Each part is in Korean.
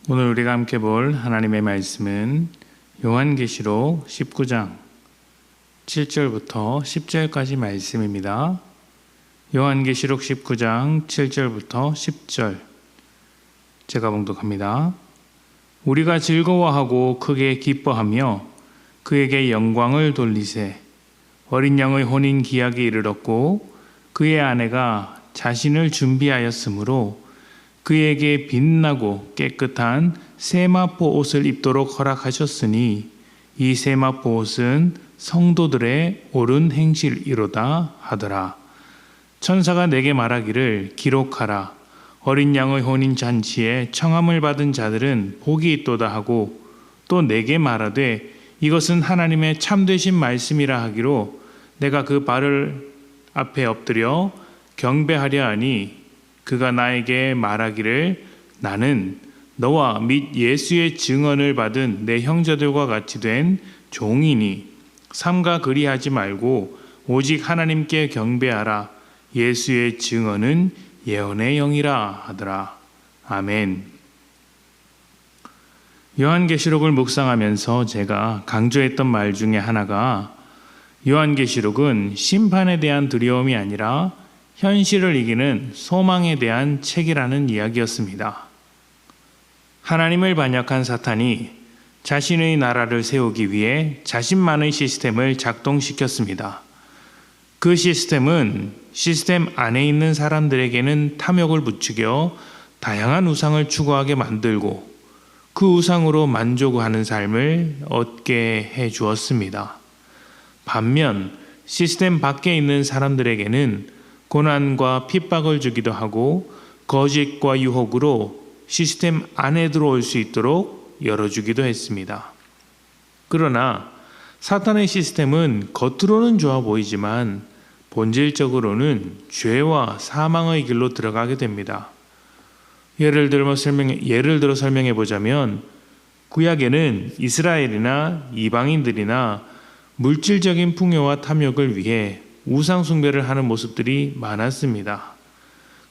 오늘 우리가 함께 볼 하나님의 말씀은 요한계시록 19장 7절부터 10절까지 말씀입니다. 요한계시록 19장 7절부터 10절 제가 봉독합니다. 우리가 즐거워하고 크게 기뻐하며 그에게 영광을 돌리세. 어린 양의 혼인 기약이 이르렀고 그의 아내가 자신을 준비하였으므로 그에게 빛나고 깨끗한 세마포 옷을 입도록 허락하셨으니 이 세마포 옷은 성도들의 옳은 행실이로다 하더라. 천사가 내게 말하기를 기록하라. 어린 양의 혼인 잔치에 청함을 받은 자들은 복이 있도다 하고 또 내게 말하되 이것은 하나님의 참되신 말씀이라 하기로 내가 그 발 앞에 엎드려 경배하려 하니 그가 나에게 말하기를 나는 너와 및 예수의 증언을 받은 내 형제들과 같이 된 종이니 삼가 그리하지 말고 오직 하나님께 경배하라. 예수의 증언은 예언의 영이라 하더라. 아멘. 요한계시록을 묵상하면서 제가 강조했던 말 중에 하나가 요한계시록은 심판에 대한 두려움이 아니라 현실을 이기는 소망에 대한 책이라는 이야기였습니다. 하나님을 반역한 사탄이 자신의 나라를 세우기 위해 자신만의 시스템을 작동시켰습니다. 그 시스템은 시스템 안에 있는 사람들에게는 탐욕을 부추겨 다양한 우상을 추구하게 만들고 그 우상으로 만족하는 삶을 얻게 해 주었습니다. 반면 시스템 밖에 있는 사람들에게는 고난과 핍박을 주기도 하고 거짓과 유혹으로 시스템 안에 들어올 수 있도록 열어주기도 했습니다. 그러나 사탄의 시스템은 겉으로는 좋아 보이지만 본질적으로는 죄와 사망의 길로 들어가게 됩니다. 예를 들어 설명해 보자면 구약에는 이스라엘이나 이방인들이나 물질적인 풍요와 탐욕을 위해 우상 숭배를 하는 모습들이 많았습니다.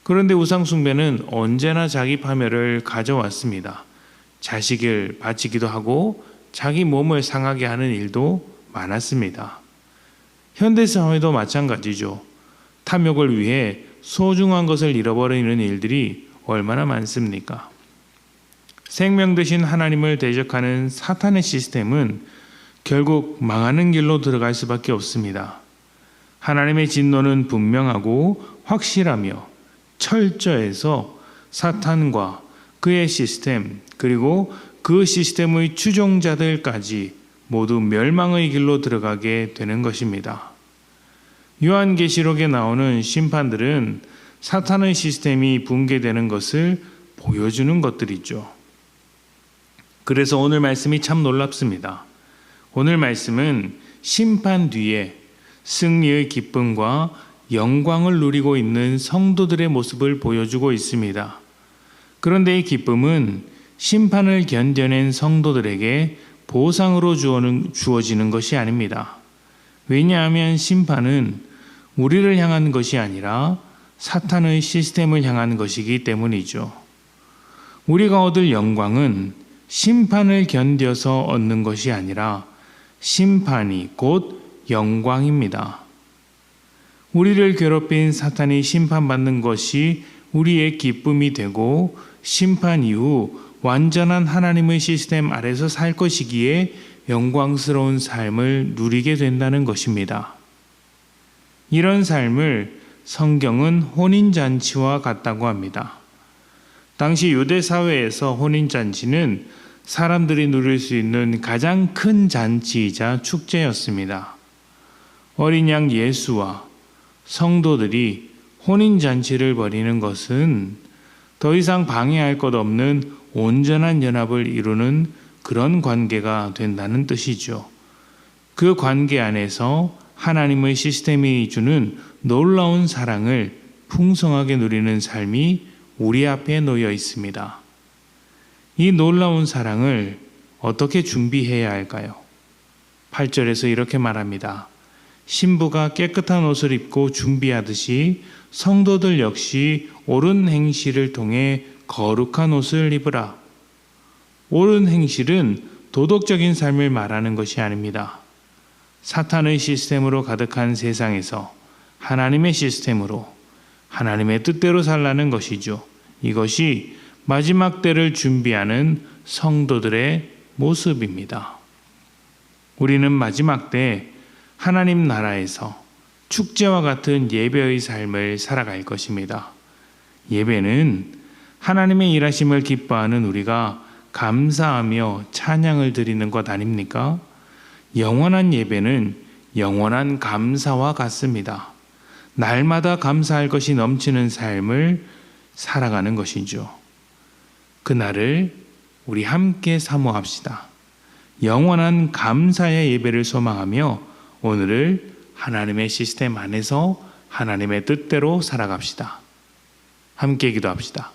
그런데 우상 숭배는 언제나 자기 파멸을 가져왔습니다. 자식을 바치기도 하고 자기 몸을 상하게 하는 일도 많았습니다. 현대 사회도 마찬가지죠. 탐욕을 위해 소중한 것을 잃어버리는 일들이 얼마나 많습니까? 생명 되신 하나님을 대적하는 사탄의 시스템은 결국 망하는 길로 들어갈 수밖에 없습니다. 하나님의 진노는 분명하고 확실하며 철저해서 사탄과 그의 시스템 그리고 그 시스템의 추종자들까지 모두 멸망의 길로 들어가게 되는 것입니다. 요한계시록에 나오는 심판들은 사탄의 시스템이 붕괴되는 것을 보여주는 것들이죠. 그래서 오늘 말씀이 참 놀랍습니다. 오늘 말씀은 심판 뒤에 승리의 기쁨과 영광을 누리고 있는 성도들의 모습을 보여주고 있습니다. 그런데 이 기쁨은 심판을 견뎌낸 성도들에게 보상으로 주어지는 것이 아닙니다. 왜냐하면 심판은 우리를 향한 것이 아니라 사탄의 시스템을 향한 것이기 때문이죠. 우리가 얻을 영광은 심판을 견뎌서 얻는 것이 아니라 심판이 곧 영광입니다. 우리를 괴롭힌 사탄이 심판받는 것이 우리의 기쁨이 되고 심판 이후 완전한 하나님의 시스템 아래서 살 것이기에 영광스러운 삶을 누리게 된다는 것입니다. 이런 삶을 성경은 혼인잔치와 같다고 합니다. 당시 유대 사회에서 혼인잔치는 사람들이 누릴 수 있는 가장 큰 잔치이자 축제였습니다. 어린 양 예수와 성도들이 혼인잔치를 벌이는 것은 더 이상 방해할 것 없는 온전한 연합을 이루는 그런 관계가 된다는 뜻이죠. 그 관계 안에서 하나님의 시스템이 주는 놀라운 사랑을 풍성하게 누리는 삶이 우리 앞에 놓여 있습니다. 이 놀라운 사랑을 어떻게 준비해야 할까요? 8절에서 이렇게 말합니다. 신부가 깨끗한 옷을 입고 준비하듯이 성도들 역시 옳은 행실을 통해 거룩한 옷을 입으라. 옳은 행실은 도덕적인 삶을 말하는 것이 아닙니다. 사탄의 시스템으로 가득한 세상에서 하나님의 시스템으로 하나님의 뜻대로 살라는 것이죠. 이것이 마지막 때를 준비하는 성도들의 모습입니다. 우리는 마지막 때 하나님 나라에서 축제와 같은 예배의 삶을 살아갈 것입니다. 예배는 하나님의 일하심을 기뻐하는 우리가 감사하며 찬양을 드리는 것 아닙니까? 영원한 예배는 영원한 감사와 같습니다. 날마다 감사할 것이 넘치는 삶을 살아가는 것이죠. 그날을 우리 함께 사모합시다. 영원한 감사의 예배를 소망하며 오늘을 하나님의 시스템 안에서 하나님의 뜻대로 살아갑시다. 함께 기도합시다.